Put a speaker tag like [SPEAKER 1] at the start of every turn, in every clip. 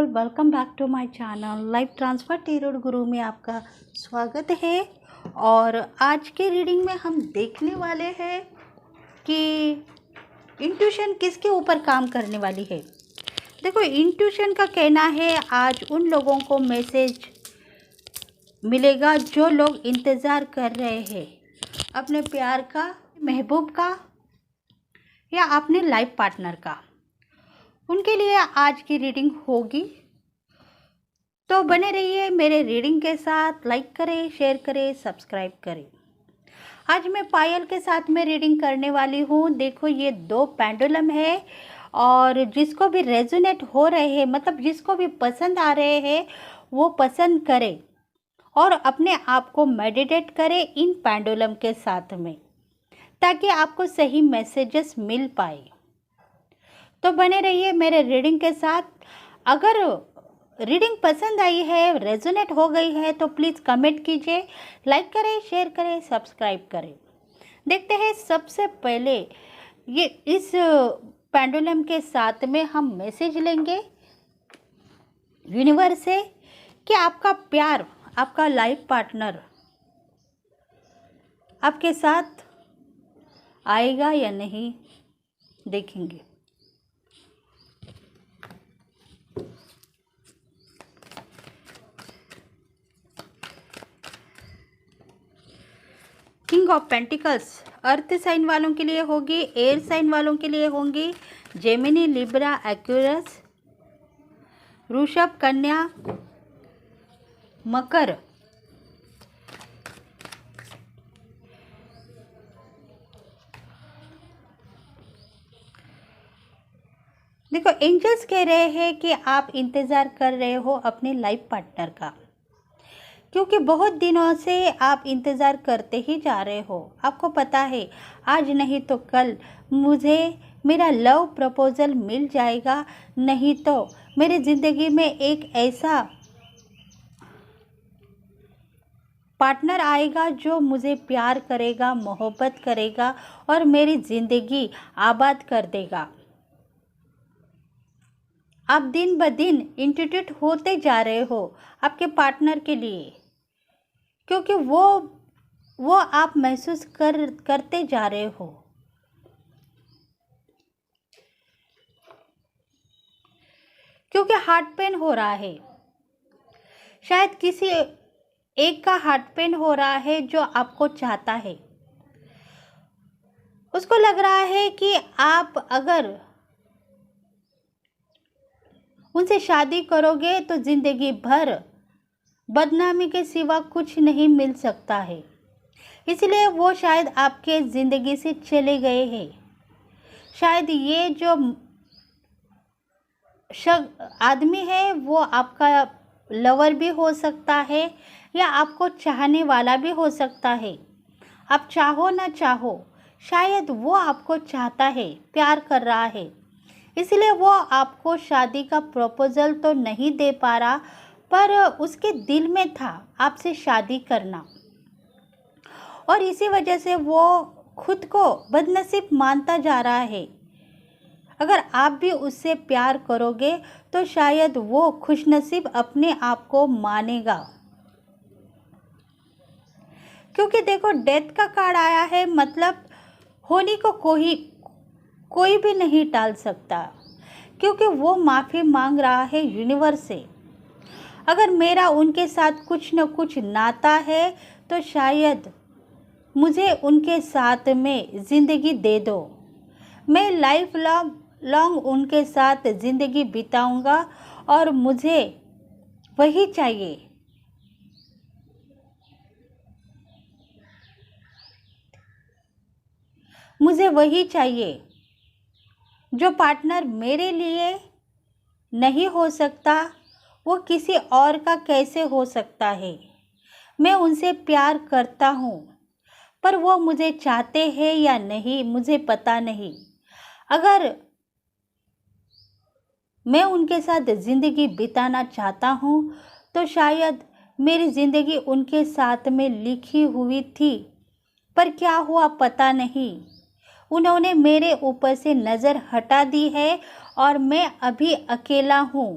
[SPEAKER 1] People, welcome back to my channel life transfer tarot guru में आपका स्वागत है। और आज के रीडिंग में हम देखने वाले हैं कि इंट्यूशन किसके ऊपर काम करने वाली है। देखो, इंट्यूशन का कहना है आज उन लोगों को मैसेज मिलेगा जो लोग इंतज़ार कर रहे हैं अपने प्यार का, महबूब का या अपने लाइफ पार्टनर का। उनके लिए आज की रीडिंग होगी, तो बने रहिए मेरे रीडिंग के साथ। लाइक करें, शेयर करें, सब्सक्राइब करें। आज मैं पायल के साथ में रीडिंग करने वाली हूँ। देखो, ये 2 पेंडुलम है और जिसको भी रेजोनेट हो रहे हैं, मतलब जिसको भी पसंद आ रहे हैं, वो पसंद करें और अपने आप को मेडिटेट करें इन पेंडुलम के साथ में, ताकि आपको सही मैसेजेस मिल पाए। तो बने रहिए मेरे रीडिंग के साथ। अगर रीडिंग पसंद आई है, रेजोनेट हो गई है, तो प्लीज़ कमेंट कीजिए, लाइक करें, शेयर करें, सब्सक्राइब करें। देखते हैं, सबसे पहले ये इस पेंडुलम के साथ में हम मैसेज लेंगे यूनिवर्स से कि आपका प्यार, आपका लाइफ पार्टनर आपके साथ आएगा या नहीं, देखेंगे। King of pentacles earth sign वालों के लिए होगी, एयर साइन वालों के लिए होंगी, जेमिनी, लिब्रा, एक्वेरियस, वृषभ, कन्या, मकर, देखो एंजल्स कह रहे हैं कि आप इंतज़ार कर रहे हो अपने लाइफ पार्टनर का, क्योंकि बहुत दिनों से आप इंतज़ार करते ही जा रहे हो। आपको पता है आज नहीं तो कल मुझे मेरा लव प्रपोज़ल मिल जाएगा, नहीं तो मेरी ज़िंदगी में एक ऐसा पार्टनर आएगा जो मुझे प्यार करेगा, मोहब्बत करेगा और मेरी ज़िंदगी आबाद कर देगा। आप दिन ब दिन इंट्यूट होते जा रहे हो आपके पार्टनर के लिए, क्योंकि वो आप महसूस करते जा रहे हो। क्योंकि हार्ट पेन हो रहा है, शायद किसी एक का हार्ट पेन हो रहा है जो आपको चाहता है। उसको लग रहा है कि आप अगर उनसे शादी करोगे तो ज़िंदगी भर बदनामी के सिवा कुछ नहीं मिल सकता है, इसलिए वो शायद आपके ज़िंदगी से चले गए हैं। शायद ये जो आदमी है वो आपका लवर भी हो सकता है या आपको चाहने वाला भी हो सकता है। आप चाहो ना चाहो, शायद वो आपको चाहता है, प्यार कर रहा है, इसलिए वो आपको शादी का प्रपोज़ल तो नहीं दे पा रहा, पर उसके दिल में था आपसे शादी करना, और इसी वजह से वो खुद को बदनसीब मानता जा रहा है। अगर आप भी उससे प्यार करोगे तो शायद वो खुशनसीब अपने आप को मानेगा। क्योंकि देखो, डेथ का कार्ड आया है, मतलब होनी को कोई भी नहीं टाल सकता, क्योंकि वो माफ़ी मांग रहा है यूनिवर्स से। अगर मेरा उनके साथ कुछ न कुछ नाता है तो शायद मुझे उनके साथ में ज़िंदगी दे दो। मैं लाइफ लॉन्ग उनके साथ ज़िंदगी बिताऊंगा और मुझे वही चाहिए। मुझे वही चाहिए जो पार्टनर मेरे लिए नहीं हो सकता, वो किसी और का कैसे हो सकता है। मैं उनसे प्यार करता हूँ, पर वो मुझे चाहते हैं या नहीं मुझे पता नहीं। अगर मैं उनके साथ ज़िंदगी बिताना चाहता हूँ तो शायद मेरी ज़िंदगी उनके साथ में लिखी हुई थी, पर क्या हुआ पता नहीं। उन्होंने मेरे ऊपर से नज़र हटा दी है और मैं अभी अकेला हूँ।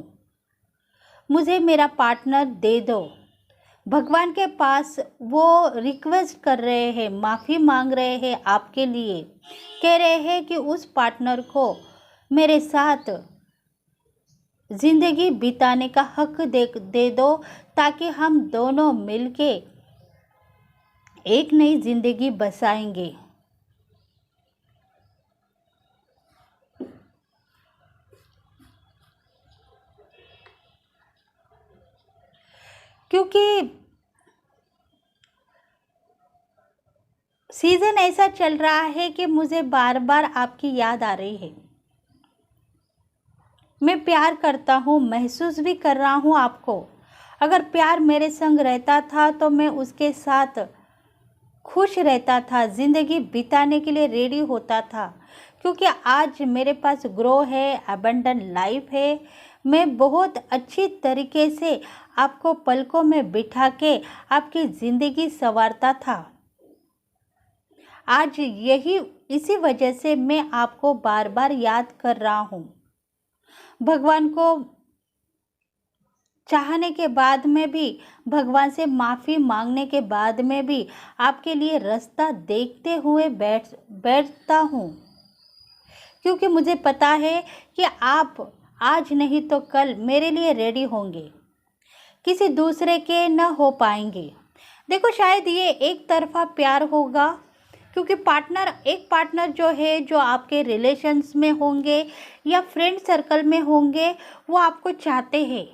[SPEAKER 1] मुझे मेरा पार्टनर दे दो। भगवान के पास वो रिक्वेस्ट कर रहे हैं, माफ़ी मांग रहे हैं आपके लिए, कह रहे हैं कि उस पार्टनर को मेरे साथ ज़िंदगी बिताने का हक दे दो, ताकि हम दोनों मिलके एक नई ज़िंदगी बसाएंगे। क्योंकि सीज़न ऐसा चल रहा है कि मुझे बार बार आपकी याद आ रही है। मैं प्यार करता हूँ, महसूस भी कर रहा हूँ आपको। अगर प्यार मेरे संग रहता था तो मैं उसके साथ खुश रहता था, ज़िंदगी बिताने के लिए रेडी होता था। क्योंकि आज मेरे पास ग्रो है, अबंडन लाइफ है। मैं बहुत अच्छी तरीके से आपको पलकों में बिठा के आपकी ज़िंदगी संवारता था। आज इसी वजह से मैं आपको बार बार याद कर रहा हूँ। भगवान को चाहने के बाद में भी, भगवान से माफ़ी मांगने के बाद में भी आपके लिए रास्ता देखते हुए बैठता हूँ। क्योंकि मुझे पता है कि आप आज नहीं तो कल मेरे लिए रेडी होंगे, किसी दूसरे के न हो पाएंगे। देखो, शायद ये एक तरफा प्यार होगा, क्योंकि एक पार्टनर जो है, जो आपके रिलेशंस में होंगे या फ्रेंड सर्कल में होंगे, वो आपको चाहते हैं।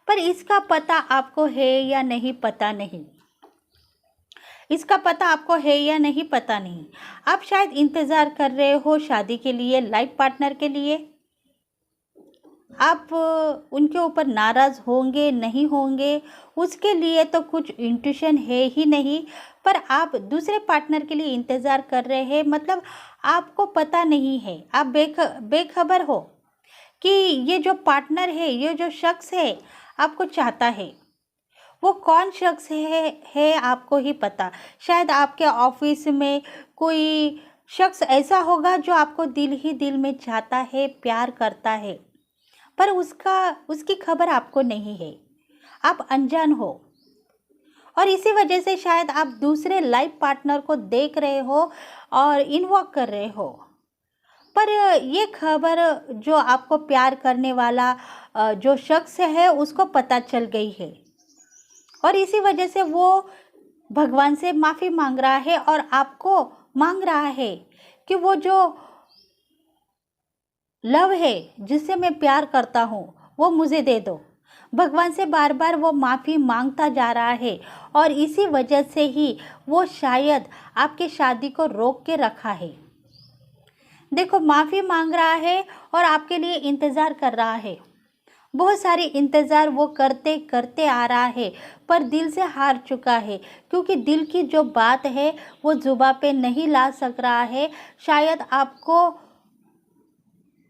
[SPEAKER 1] पर इसका पता आपको है या नहीं, पता नहीं। इसका पता आपको है या नहीं, पता नहीं। आप शायद इंतज़ार कर रहे हो शादी के लिए, लाइफ पार्टनर के लिए। आप उनके ऊपर नाराज़ होंगे, नहीं होंगे, उसके लिए तो कुछ इंट्यूशन है ही नहीं। पर आप दूसरे पार्टनर के लिए इंतज़ार कर रहे हैं, मतलब आपको पता नहीं है, आप बेखबर हो कि ये जो पार्टनर है, ये जो शख्स है, आपको चाहता है। वो कौन शख्स है आपको ही पता। शायद आपके ऑफिस में कोई शख्स ऐसा होगा जो आपको दिल ही दिल में चाहता है, प्यार करता है, पर उसकी खबर आपको नहीं है, आप अनजान हो। और इसी वजह से शायद आप दूसरे लाइफ पार्टनर को देख रहे हो और इन्वॉक कर रहे हो। पर ये खबर जो आपको प्यार करने वाला जो शख्स है, उसको पता चल गई है, और इसी वजह से वो भगवान से माफ़ी मांग रहा है और आपको मांग रहा है कि वो जो लव है, जिससे मैं प्यार करता हूँ, वो मुझे दे दो। भगवान से बार बार वो माफ़ी मांगता जा रहा है, और इसी वजह से ही वो शायद आपके शादी को रोक के रखा है। देखो, माफ़ी मांग रहा है और आपके लिए इंतज़ार कर रहा है। बहुत सारी इंतज़ार वो करते करते आ रहा है, पर दिल से हार चुका है। क्योंकि दिल की जो बात है वो जुबां पे नहीं ला सक रहा है। शायद आपको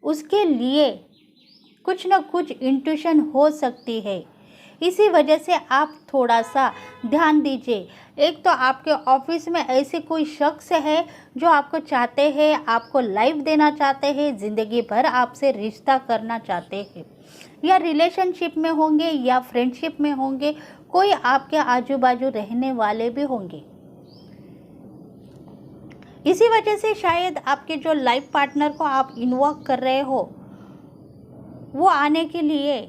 [SPEAKER 1] उसके लिए कुछ न कुछ इंट्यूशन हो सकती है। इसी वजह से आप थोड़ा सा ध्यान दीजिए। एक तो आपके ऑफिस में ऐसे कोई शख्स है जो आपको चाहते हैं, आपको लाइफ देना चाहते हैं, ज़िंदगी भर आपसे रिश्ता करना चाहते हैं, या रिलेशनशिप में होंगे या फ्रेंडशिप में होंगे, कोई आपके आजू बाजू रहने वाले भी होंगे। इसी वजह से शायद आपके जो लाइफ पार्टनर को आप इन्वॉक कर रहे हो, वो आने के लिए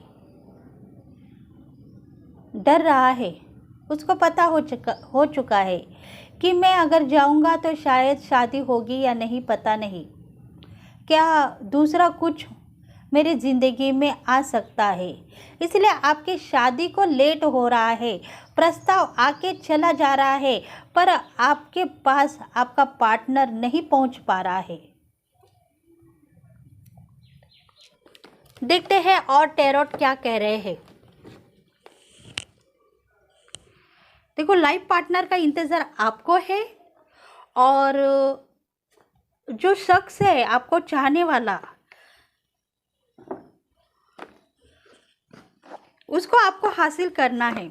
[SPEAKER 1] डर रहा है। उसको पता हो चुका है कि मैं अगर जाऊंगा तो शायद शादी होगी या नहीं, पता नहीं, क्या दूसरा कुछ मेरी ज़िंदगी में आ सकता है। इसलिए आपकी शादी को लेट हो रहा है, प्रस्ताव आके चला जा रहा है, पर आपके पास आपका पार्टनर नहीं पहुंच पा रहा है। देखते हैं और टैरोट क्या कह रहे हैं। देखो, लाइफ पार्टनर का इंतज़ार आपको है, और जो शख्स है आपको चाहने वाला, उसको आपको हासिल करना है,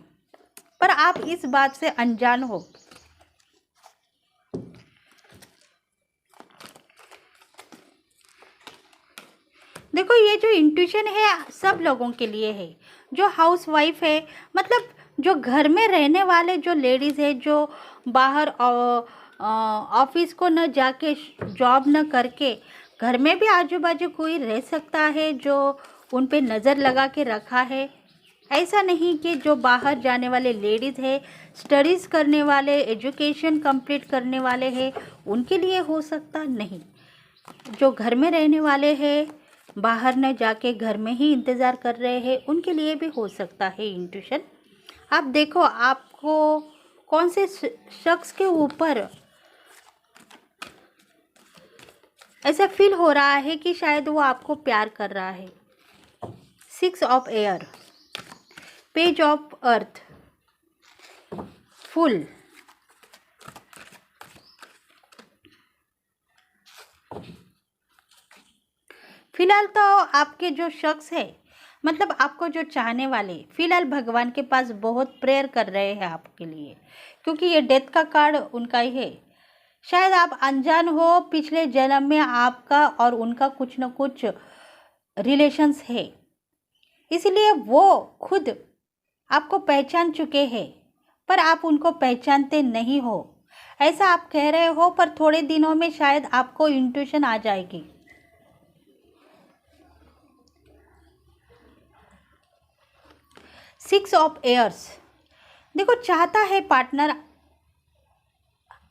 [SPEAKER 1] पर आप इस बात से अनजान हो। देखो, ये जो इंट्यूशन है सब लोगों के लिए है, जो हाउस वाइफ है, मतलब जो घर में रहने वाले जो लेडीज़ है, जो बाहर ऑफिस को न जाके, जॉब न करके घर में भी आजू बाजू कोई रह सकता है जो उन पे नज़र लगा के रखा है। ऐसा नहीं कि जो बाहर जाने वाले लेडीज़ है, स्टडीज़ करने वाले, एजुकेशन कंप्लीट करने वाले हैं, उनके लिए हो सकता नहीं। जो घर में रहने वाले हैं, बाहर न जाके घर में ही इंतज़ार कर रहे हैं, उनके लिए भी हो सकता है इंट्यूशन। आप देखो आपको कौन से शख्स के ऊपर ऐसा फील हो रहा है कि शायद वो आपको प्यार कर रहा है। 6 of air, page of earth, full, फिलहाल तो आपके जो शख्स है, मतलब आपको जो चाहने वाले, फिलहाल भगवान के पास बहुत प्रेयर कर रहे हैं आपके लिए, क्योंकि ये डेथ का कार्ड उनका ही है। शायद आप अनजान हो, पिछले जन्म में आपका और उनका कुछ न कुछ रिलेशंस है, इसलिए वो खुद आपको पहचान चुके हैं, पर आप उनको पहचानते नहीं हो, ऐसा आप कह रहे हो। पर थोड़े दिनों में शायद आपको इंट्यूशन आ जाएगी। सिक्स ऑफ एयर्स, देखो चाहता है पार्टनर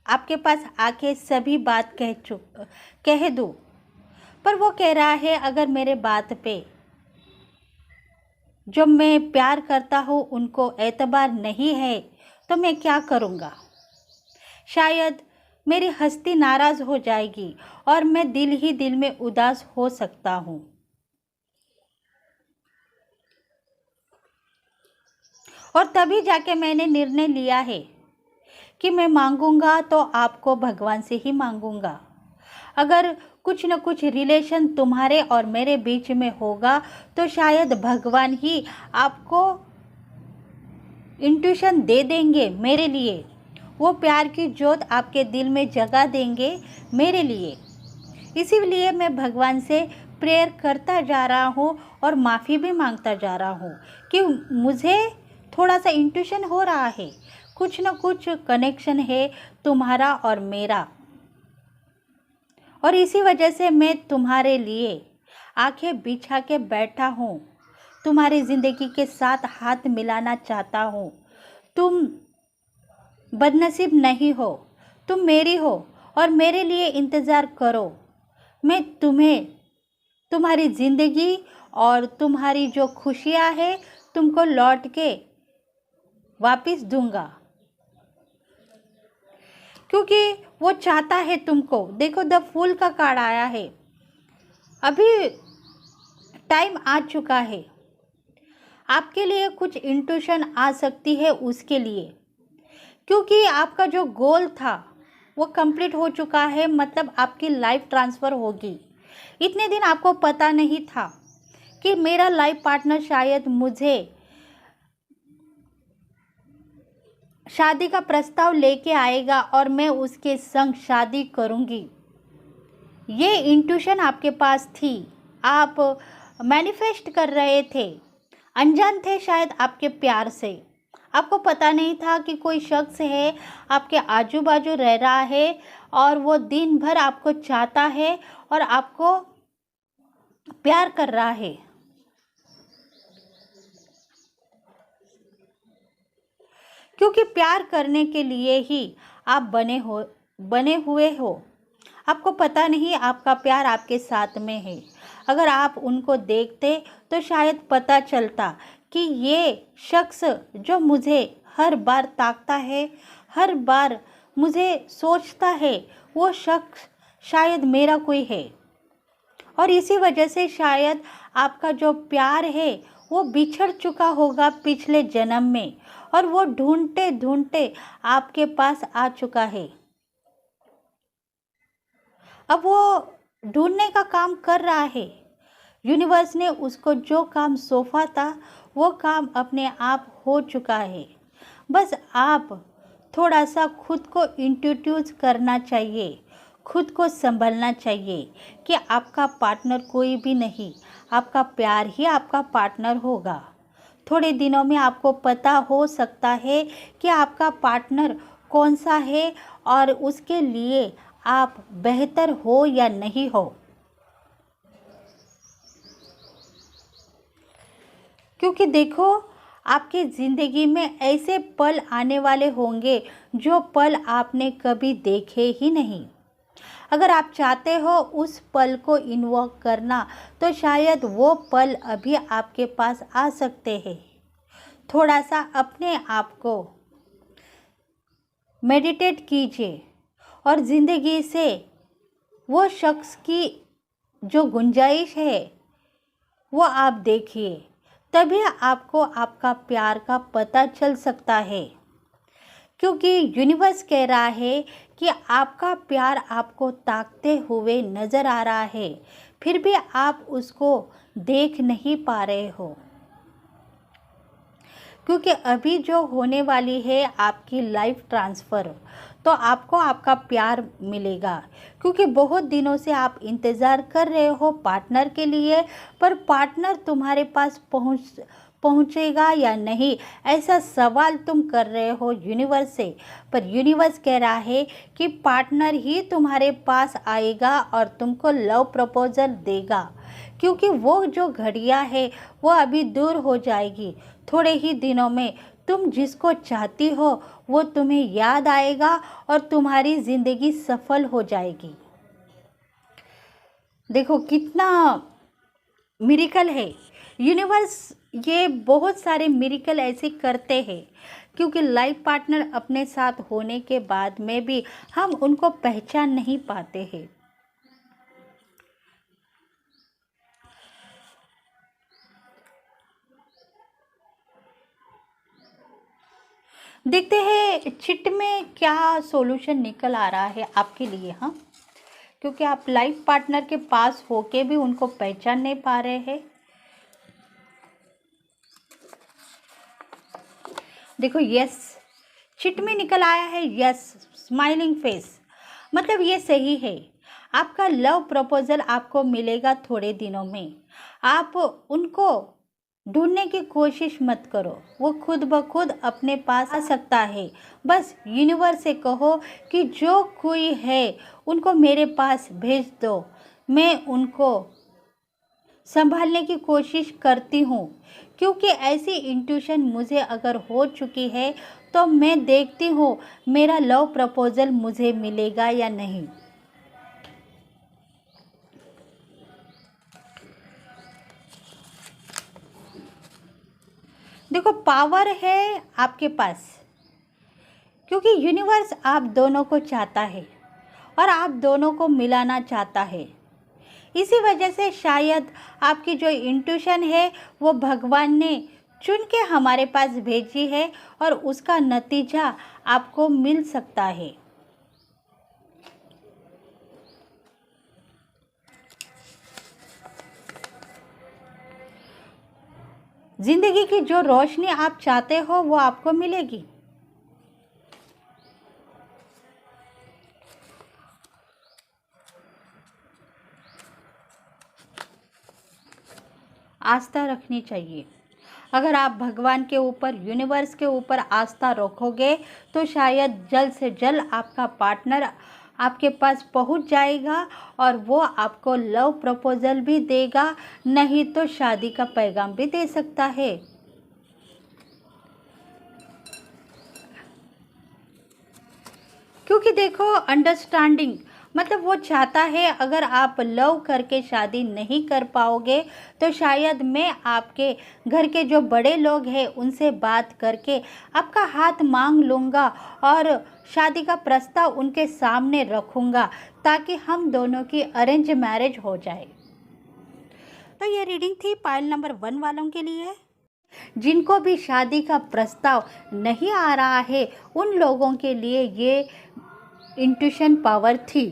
[SPEAKER 1] आपके पास आके सभी बात कह दो, पर वो कह रहा है अगर मेरे बात पे जो मैं प्यार करता हूँ उनको एतबार नहीं है तो मैं क्या करूँगा। शायद मेरी हस्ती नाराज़ हो जाएगी और मैं दिल ही दिल में उदास हो सकता हूँ। और तभी जाके मैंने निर्णय लिया है कि मैं मांगूंगा तो आपको भगवान से ही मांगूंगा। अगर कुछ न कुछ रिलेशन तुम्हारे और मेरे बीच में होगा तो शायद भगवान ही आपको इंट्यूशन दे देंगे मेरे लिए, वो प्यार की ज्योत आपके दिल में जगा देंगे मेरे लिए। इसीलिए मैं भगवान से प्रेयर करता जा रहा हूँ और माफ़ी भी मांगता जा रहा हूँ कि मुझे थोड़ा सा इंट्यूशन हो रहा है, कुछ न कुछ कनेक्शन है तुम्हारा और मेरा, और इसी वजह से मैं तुम्हारे लिए आंखें बिछा के बैठा हूँ, तुम्हारी ज़िंदगी के साथ हाथ मिलाना चाहता हूँ। तुम बदनसीब नहीं हो, तुम मेरी हो और मेरे लिए इंतज़ार करो। मैं तुम्हें तुम्हारी ज़िंदगी और तुम्हारी जो खुशियाँ हैं तुमको लौट के वापस दूंगा, क्योंकि वो चाहता है तुमको। देखो द फूल का कार्ड आया है, अभी टाइम आ चुका है, आपके लिए कुछ इंट्यूशन आ सकती है उसके लिए, क्योंकि आपका जो गोल था वो कंप्लीट हो चुका है, मतलब आपकी लाइफ ट्रांसफ़र होगी। इतने दिन आपको पता नहीं था कि मेरा लाइफ पार्टनर शायद मुझे शादी का प्रस्ताव लेके आएगा और मैं उसके संग शादी करूंगी। ये इंट्यूशन आपके पास थी, आप मैनिफेस्ट कर रहे थे, अनजान थे शायद आपके प्यार से। आपको पता नहीं था कि कोई शख्स है आपके आजू बाजू रह रहा है और वो दिन भर आपको चाहता है और आपको प्यार कर रहा है। क्योंकि प्यार करने के लिए ही आप बने हुए हो। आपको पता नहीं आपका प्यार आपके साथ में है। अगर आप उनको देखते तो शायद पता चलता कि ये शख्स जो मुझे हर बार ताकता है, हर बार मुझे सोचता है, वो शख्स शायद मेरा कोई है। और इसी वजह से शायद आपका जो प्यार है वो बिछड़ चुका होगा पिछले जन्म में, और वो ढूंढते ढूंढते आपके पास आ चुका है। अब वो ढूंढने का काम कर रहा है। यूनिवर्स ने उसको जो काम सौंपा था वो काम अपने आप हो चुका है। बस आप थोड़ा सा खुद को इंट्रोड्यूस करना चाहिए, खुद को संभलना चाहिए कि आपका पार्टनर कोई भी नहीं, आपका प्यार ही आपका पार्टनर होगा। थोड़े दिनों में आपको पता हो सकता है कि आपका पार्टनर कौन सा है और उसके लिए आप बेहतर हो या नहीं हो। क्योंकि देखो, आपकी ज़िंदगी में ऐसे पल आने वाले होंगे जो पल आपने कभी देखे ही नहीं। अगर आप चाहते हो उस पल को इन्वॉक करना, तो शायद वो पल अभी आपके पास आ सकते हैं। थोड़ा सा अपने आप को मेडिटेट कीजिए और ज़िंदगी से वो शख्स की जो गुंजाइश है वो आप देखिए, तभी आपको आपका प्यार का पता चल सकता है। क्योंकि यूनिवर्स कह रहा है कि आपका प्यार आपको ताकते हुए नज़र आ रहा है, फिर भी आप उसको देख नहीं पा रहे हो। क्योंकि अभी जो होने वाली है आपकी लाइफ ट्रांसफ़र, तो आपको आपका प्यार मिलेगा। क्योंकि बहुत दिनों से आप इंतज़ार कर रहे हो पार्टनर के लिए, पर पार्टनर तुम्हारे पास पहुंचेगा या नहीं, ऐसा सवाल तुम कर रहे हो यूनिवर्स से। पर यूनिवर्स कह रहा है कि पार्टनर ही तुम्हारे पास आएगा और तुमको लव प्रपोजल देगा। क्योंकि वो जो घड़ियां है वो अभी दूर हो जाएगी। थोड़े ही दिनों में तुम जिसको चाहती हो वो तुम्हें याद आएगा और तुम्हारी ज़िंदगी सफल हो जाएगी। देखो कितना मिरेकल है। यूनिवर्स ये बहुत सारे मिरेकल ऐसे करते हैं, क्योंकि लाइफ पार्टनर अपने साथ होने के बाद में भी हम उनको पहचान नहीं पाते हैं। देखते हैं चिट में क्या सॉल्यूशन निकल आ रहा है आपके लिए। हाँ, क्योंकि आप लाइफ पार्टनर के पास होके भी उनको पहचान नहीं पा रहे हैं। देखो यस, चिट में निकल आया है यस, स्माइलिंग फेस, मतलब ये सही है। आपका लव प्रपोजल आपको मिलेगा थोड़े दिनों में। आप उनको ढूंढने की कोशिश मत करो, वो खुद ब खुद अपने पास आ सकता है। बस यूनिवर्स से कहो कि जो कोई है उनको मेरे पास भेज दो, मैं उनको संभालने की कोशिश करती हूँ। क्योंकि ऐसी इंट्यूशन मुझे अगर हो चुकी है तो मैं देखती हूँ मेरा लव प्रपोजल मुझे मिलेगा या नहीं। देखो पावर है आपके पास, क्योंकि यूनिवर्स आप दोनों को चाहता है और आप दोनों को मिलाना चाहता है। इसी वजह से शायद आपकी जो इंट्यूशन है वो भगवान ने चुन के हमारे पास भेजी है और उसका नतीजा आपको मिल सकता है। जिंदगी की जो रोशनी आप चाहते हो वो आपको मिलेगी। आस्था रखनी चाहिए। अगर आप भगवान के ऊपर, यूनिवर्स के ऊपर आस्था रखोगे तो शायद जल्द से जल्द आपका पार्टनर आपके पास पहुंच जाएगा और वो आपको लव प्रपोजल भी देगा, नहीं तो शादी का पैगाम भी दे सकता है। क्योंकि देखो अंडरस्टैंडिंग, मतलब वो चाहता है अगर आप लव करके शादी नहीं कर पाओगे तो शायद मैं आपके घर के जो बड़े लोग हैं उनसे बात करके आपका हाथ मांग लूँगा और शादी का प्रस्ताव उनके सामने रखूँगा, ताकि हम दोनों की अरेंज मैरिज हो जाए। तो ये रीडिंग थी पायल नंबर 1 वालों के लिए। जिनको भी शादी का प्रस्ताव नहीं आ रहा है उन लोगों के लिए ये इंट्यूशन पावर थी।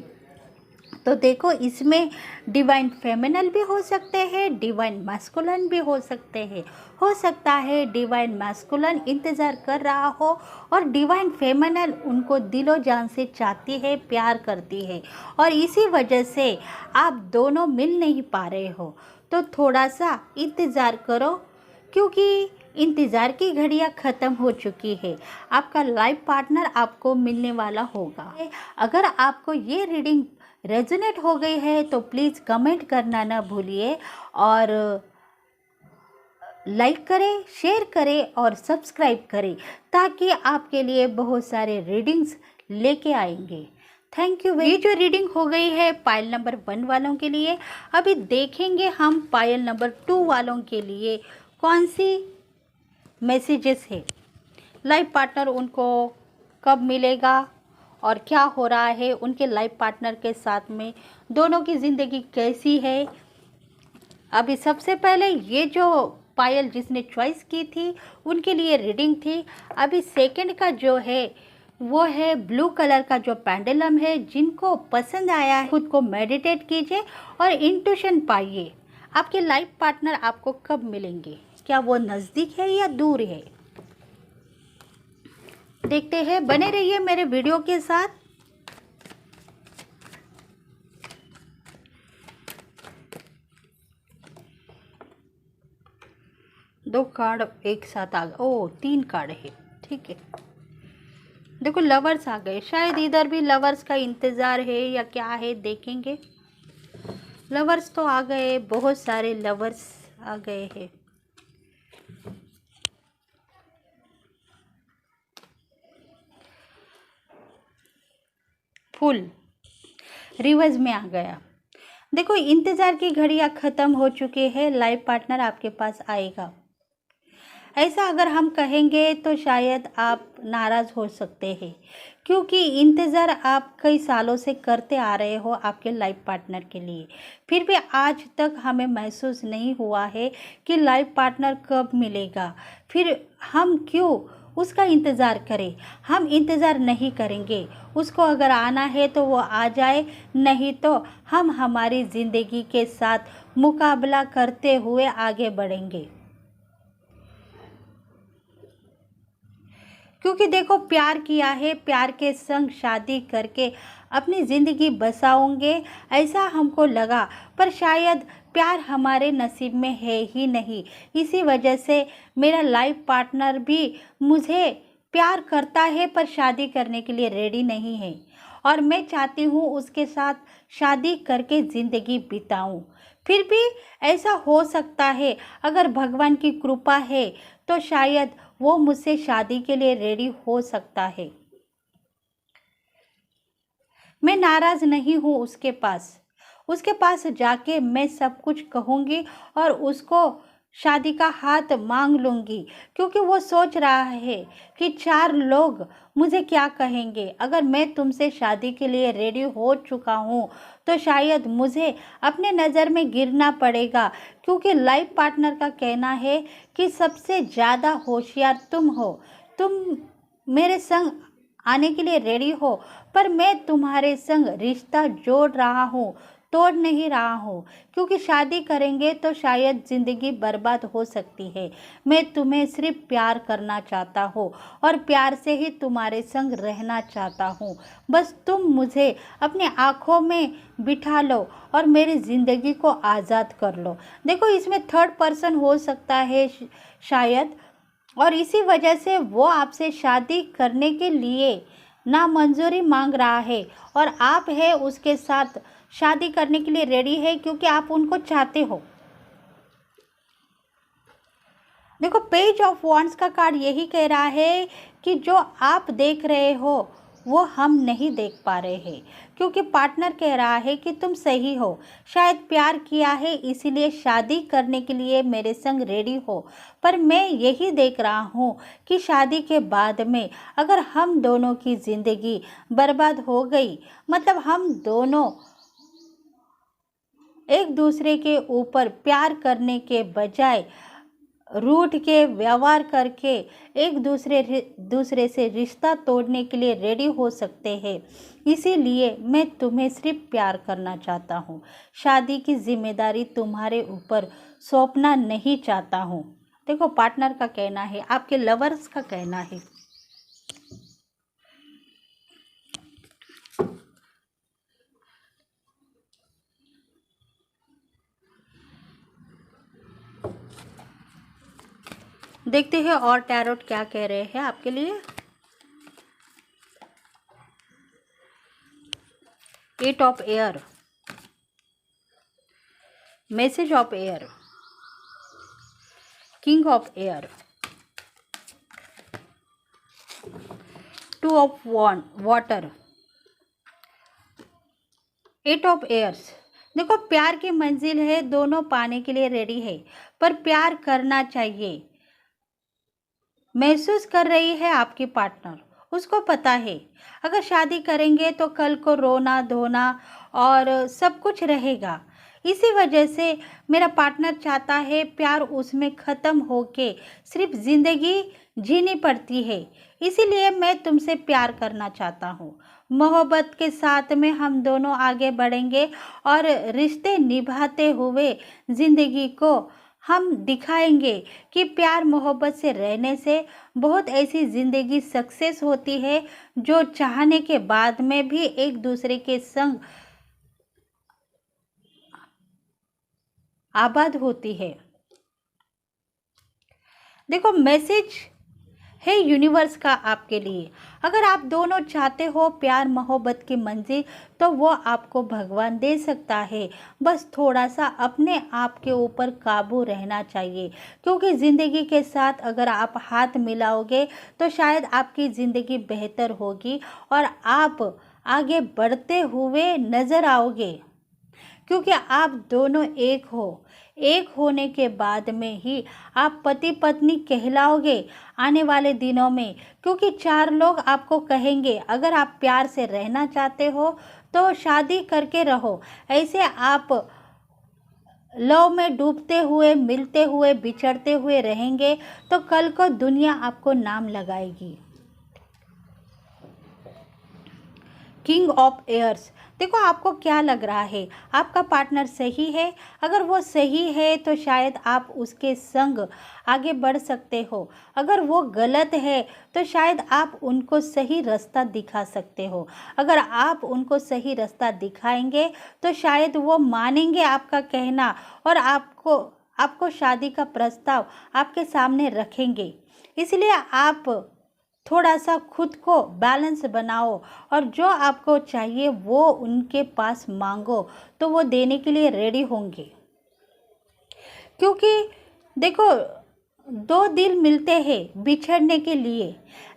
[SPEAKER 1] तो देखो इसमें डिवाइन फेमिनल भी हो सकते हैं, डिवाइन मैस्कुलिन भी हो सकते हैं। हो सकता है डिवाइन मैस्कुलिन इंतज़ार कर रहा हो और डिवाइन फेमिनल उनको दिलो जान से चाहती है, प्यार करती है, और इसी वजह से आप दोनों मिल नहीं पा रहे हो। तो थोड़ा सा इंतज़ार करो, क्योंकि इंतज़ार की घड़ियाँ ख़त्म हो चुकी है। आपका लाइफ पार्टनर आपको मिलने वाला होगा। अगर आपको ये रीडिंग रेजोनेट हो गई है तो प्लीज़ कमेंट करना ना भूलिए, और लाइक करें, शेयर करें और सब्सक्राइब करें, ताकि आपके लिए बहुत सारे रीडिंग्स लेके आएंगे। Thank you. ये जो रीडिंग हो गई है पायल नंबर 1 वालों के लिए, अभी देखेंगे हम पायल नंबर 2 वालों के लिए कौन सी मैसेजेस है। लाइफ पार्टनर उनको कब मिलेगा और क्या हो रहा है उनके लाइफ पार्टनर के साथ में, दोनों की ज़िंदगी कैसी है। अभी सबसे पहले ये जो पायल जिसने चॉइस की थी उनके लिए रीडिंग थी। अभी सेकंड का जो है वो है ब्लू कलर का जो पेंडुलम है। जिनको पसंद आया है खुद को मेडिटेट कीजिए और इंट्यूशन पाइए। आपके लाइफ पार्टनर आपको कब मिलेंगे, क्या वो नज़दीक है या दूर है, देखते हैं। बने रहिए मेरे वीडियो के साथ। दो कार्ड एक साथ आ गए, ओ 3 कार्ड है, ठीक है। देखो लवर्स आ गए, शायद इधर भी लवर्स का इंतज़ार है या क्या है, देखेंगे। लवर्स तो आ गए, बहुत सारे लवर्स आ गए हैं। फुल रिवर्स में आ गया। देखो इंतज़ार की घड़ियाँ ख़त्म हो चुकी है, लाइफ पार्टनर आपके पास आएगा। ऐसा अगर हम कहेंगे तो शायद आप नाराज़ हो सकते हैं, क्योंकि इंतज़ार आप कई सालों से करते आ रहे हो आपके लाइफ पार्टनर के लिए, फिर भी आज तक हमें महसूस नहीं हुआ है कि लाइफ पार्टनर कब मिलेगा। फिर हम क्यों उसका इंतज़ार करें। हम इंतज़ार नहीं करेंगे, उसको अगर आना है तो वो आ जाए, नहीं तो हम हमारी ज़िंदगी के साथ मुकाबला करते हुए आगे बढ़ेंगे। क्योंकि देखो प्यार किया है, प्यार के संग शादी करके अपनी ज़िंदगी बसाओगे ऐसा हमको लगा, पर शायद प्यार हमारे नसीब में है ही नहीं। इसी वजह से मेरा लाइफ पार्टनर भी मुझे प्यार करता है पर शादी करने के लिए रेडी नहीं है, और मैं चाहती हूँ उसके साथ शादी करके ज़िंदगी बिताऊँ। फिर भी ऐसा हो सकता है, अगर भगवान की कृपा है तो शायद वो मुझसे शादी के लिए रेडी हो सकता है। मैं नाराज़ नहीं हूँ उसके पास जाके मैं सब कुछ कहूँगी और उसको शादी का हाथ मांग लूँगी, क्योंकि वो सोच रहा है कि 4 लोग मुझे क्या कहेंगे। अगर मैं तुमसे शादी के लिए रेडी हो चुका हूँ तो शायद मुझे अपने नज़र में गिरना पड़ेगा, क्योंकि लाइफ पार्टनर का कहना है कि सबसे ज़्यादा होशियार तुम हो। तुम मेरे संग आने के लिए रेडी हो, पर मैं तुम्हारे संग रिश्ता जोड़ रहा हूँ, तोड़ नहीं रहा हूँ, क्योंकि शादी करेंगे तो शायद ज़िंदगी बर्बाद हो सकती है। मैं तुम्हें सिर्फ प्यार करना चाहता हूँ और प्यार से ही तुम्हारे संग रहना चाहता हूँ। बस तुम मुझे अपनी आँखों में बिठा लो और मेरी ज़िंदगी को आज़ाद कर लो। देखो इसमें थर्ड पर्सन हो सकता है शायद, और इसी वजह से वो आपसे शादी करने के लिए नामंजूरी मांग रहा है, और आप है उसके साथ शादी करने के लिए रेडी है, क्योंकि आप उनको चाहते हो। देखो पेज ऑफ वांड्स का कार्ड यही कह रहा है कि जो आप देख रहे हो वो हम नहीं देख पा रहे हैं, क्योंकि पार्टनर कह रहा है कि तुम सही हो, शायद प्यार किया है इसीलिए शादी करने के लिए मेरे संग रेडी हो। पर मैं यही देख रहा हूँ कि शादी के बाद में अगर हम दोनों की ज़िंदगी बर्बाद हो गई, मतलब हम दोनों एक दूसरे के ऊपर प्यार करने के बजाय रूठ के व्यवहार करके एक दूसरे से रिश्ता तोड़ने के लिए रेडी हो सकते हैं। इसीलिए मैं तुम्हें सिर्फ प्यार करना चाहता हूँ, शादी की जिम्मेदारी तुम्हारे ऊपर सौंपना नहीं चाहता हूँ। देखो पार्टनर का कहना है, आपके लवर्स का कहना है। देखते हैं और टैरोट क्या कह रहे हैं आपके लिए। Eight of air, message of air, king of air, two of water, eight of airs. देखो प्यार की मंजिल है, दोनों पाने के लिए रेडी है, पर प्यार करना चाहिए। महसूस कर रही है आपकी पार्टनर, उसको पता है अगर शादी करेंगे तो कल को रोना धोना और सब कुछ रहेगा। इसी वजह से मेरा पार्टनर चाहता है प्यार उसमें ख़त्म होके सिर्फ ज़िंदगी जीनी पड़ती है। इसीलिए मैं तुमसे प्यार करना चाहता हूँ। मोहब्बत के साथ में हम दोनों आगे बढ़ेंगे और रिश्ते निभाते हुए ज़िंदगी को हम दिखाएंगे कि प्यार मोहब्बत से रहने से बहुत ऐसी ज़िंदगी सक्सेस होती है जो चाहने के बाद में भी एक दूसरे के संग आबाद होती है। देखो मैसेज है यूनिवर्स का आपके लिए। अगर आप दोनों चाहते हो प्यार मोहब्बत की मंजिल, तो वो आपको भगवान दे सकता है। बस थोड़ा सा अपने आप के ऊपर काबू रहना चाहिए, क्योंकि ज़िंदगी के साथ अगर आप हाथ मिलाओगे तो शायद आपकी ज़िंदगी बेहतर होगी और आप आगे बढ़ते हुए नज़र आओगे, क्योंकि आप दोनों एक हो। एक होने के बाद में ही आप पति पत्नी कहलाओगे आने वाले दिनों में, क्योंकि चार लोग आपको कहेंगे अगर आप प्यार से रहना चाहते हो तो शादी करके रहो। ऐसे आप लव में डूबते हुए, मिलते हुए, बिछड़ते हुए रहेंगे तो कल को दुनिया आपको नाम लगाएगी। King of airs. देखो आपको क्या लग रहा है, आपका पार्टनर सही है? अगर वो सही है तो शायद आप उसके संग आगे बढ़ सकते हो। अगर वो गलत है तो शायद आप उनको सही रास्ता दिखा सकते हो। अगर आप उनको सही रास्ता दिखाएंगे तो शायद वो मानेंगे आपका कहना और आपको शादी का प्रस्ताव आपके सामने रखेंगे। इसलिए आप थोड़ा सा खुद को बैलेंस बनाओ और जो आपको चाहिए वो उनके पास मांगो, तो वो देने के लिए रेडी होंगे। क्योंकि देखो दो दिल मिलते हैं बिछड़ने के लिए,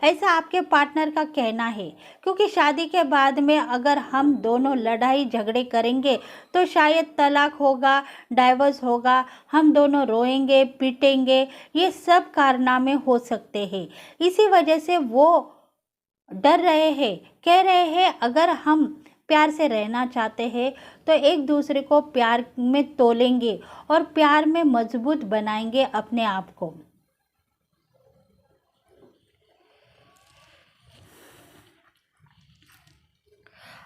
[SPEAKER 1] ऐसा आपके पार्टनर का कहना है। क्योंकि शादी के बाद में अगर हम दोनों लड़ाई झगड़े करेंगे तो शायद तलाक होगा, डाइवोर्स होगा, हम दोनों रोएंगे पीटेंगे, ये सब कारनामे हो सकते हैं। इसी वजह से वो डर रहे हैं, कह रहे हैं अगर हम प्यार से रहना चाहते हैं तो एक दूसरे को प्यार में तोलेंगे और प्यार में मजबूत बनाएंगे अपने आप को।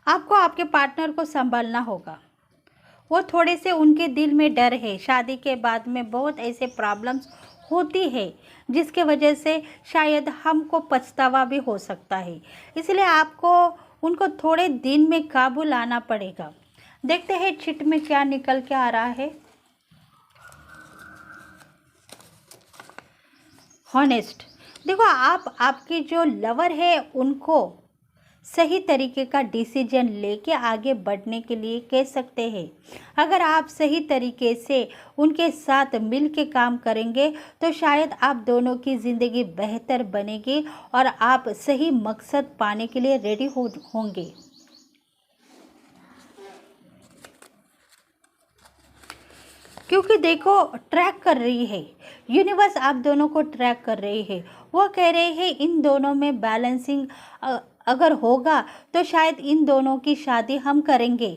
[SPEAKER 1] आपको आपके पार्टनर को संभालना होगा। वो थोड़े से उनके दिल में डर है। शादी के बाद में बहुत ऐसे प्रॉब्लम्स होती है जिसके वजह से शायद हमको पछतावा भी हो सकता है। इसलिए आपको उनको थोड़े दिन में काबू लाना पड़ेगा। देखते हैं चिट में क्या निकल के आ रहा है। हॉनेस्ट। देखो आप आपके जो लवर है उनको सही तरीके का डिसीजन लेके आगे बढ़ने के लिए कह सकते हैं। अगर आप सही तरीके से उनके साथ मिल के काम करेंगे तो शायद आप दोनों की ज़िंदगी बेहतर बनेगी और आप सही मकसद पाने के लिए रेडी होंगे। क्योंकि देखो ट्रैक कर रही है यूनिवर्स, आप दोनों को ट्रैक कर रही है। वो कह रहे हैं इन दोनों में बैलेंसिंग अगर होगा तो शायद इन दोनों की शादी हम करेंगे,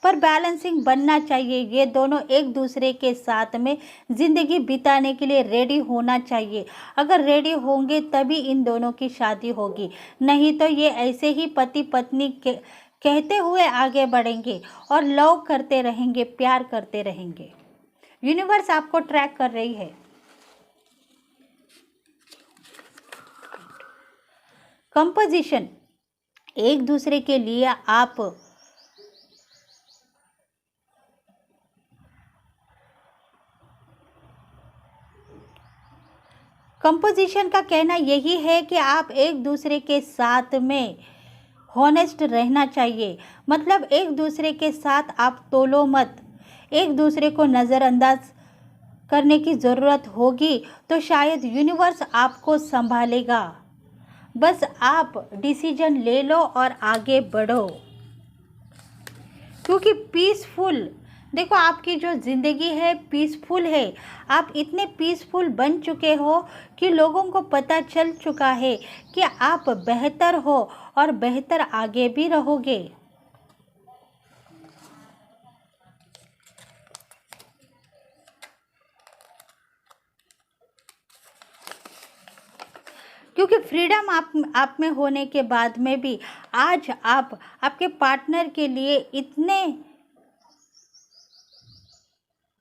[SPEAKER 1] पर बैलेंसिंग बनना चाहिए। ये दोनों एक दूसरे के साथ में ज़िंदगी बिताने के लिए रेडी होना चाहिए। अगर रेडी होंगे तभी इन दोनों की शादी होगी, नहीं तो ये ऐसे ही पति पत्नी कहते हुए आगे बढ़ेंगे और लव करते रहेंगे, प्यार करते रहेंगे। यूनिवर्स आपको ट्रैक कर रही है। कंपोजिशन, एक दूसरे के लिए आप कंपोजिशन का कहना यही है कि आप एक दूसरे के साथ में हॉनेस्ट रहना चाहिए, मतलब एक दूसरे के साथ आप तोलो मत। एक दूसरे को नज़रअंदाज करने की ज़रूरत होगी तो शायद यूनिवर्स आपको संभालेगा। बस आप डिसीजन ले लो और आगे बढ़ो, क्योंकि पीसफुल, देखो आपकी जो ज़िंदगी है पीसफुल है। आप इतने पीसफुल बन चुके हो कि लोगों को पता चल चुका है कि आप बेहतर हो और बेहतर आगे भी रहोगे। क्योंकि फ्रीडम आप में होने के बाद में भी आज आप आपके पार्टनर के लिए इतने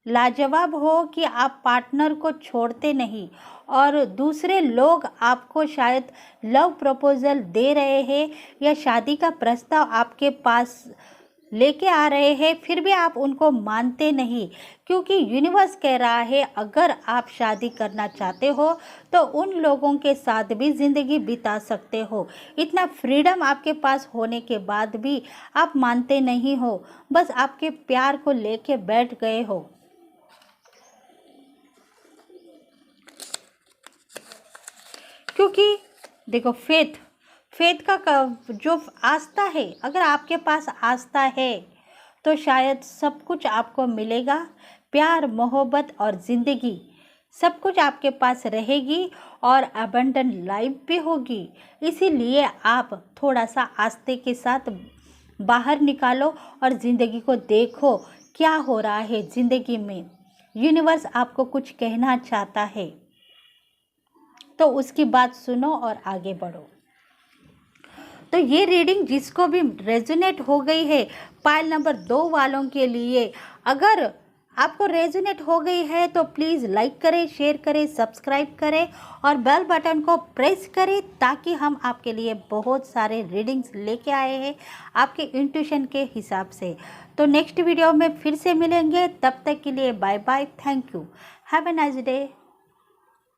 [SPEAKER 1] लाजवाब हो कि आप पार्टनर को छोड़ते नहीं, और दूसरे लोग आपको शायद लव प्रपोजल दे रहे हैं या शादी का प्रस्ताव आपके पास लेके आ रहे हैं, फिर भी आप उनको मानते नहीं, क्योंकि यूनिवर्स कह रहा है अगर आप शादी करना चाहते हो तो उन लोगों के साथ भी ज़िंदगी बिता सकते हो। इतना फ्रीडम आपके पास होने के बाद भी आप मानते नहीं हो, बस आपके प्यार को लेके बैठ गए हो। क्योंकि देखो फेथ का जो आस्था है, अगर आपके पास आस्था है तो शायद सब कुछ आपको मिलेगा। प्यार, मोहब्बत और ज़िंदगी सब कुछ आपके पास रहेगी और अबंडन लाइफ भी होगी। इसीलिए आप थोड़ा सा आस्थे के साथ बाहर निकालो और ज़िंदगी को देखो क्या हो रहा है ज़िंदगी में। यूनिवर्स आपको कुछ कहना चाहता है तो उसकी बात सुनो और आगे बढ़ो। तो ये रीडिंग जिसको भी रेजोनेट हो गई है, पाइल नंबर 2 वालों के लिए, अगर आपको रेजोनेट हो गई है तो प्लीज़ लाइक करें, शेयर करें, सब्सक्राइब करें और बेल बटन को प्रेस करें, ताकि हम आपके लिए बहुत सारे रीडिंग्स लेके आए हैं आपके इंट्यूशन के हिसाब से। तो नेक्स्ट वीडियो में फिर से मिलेंगे, तब तक के लिए bye bye, thank you, have a nice day.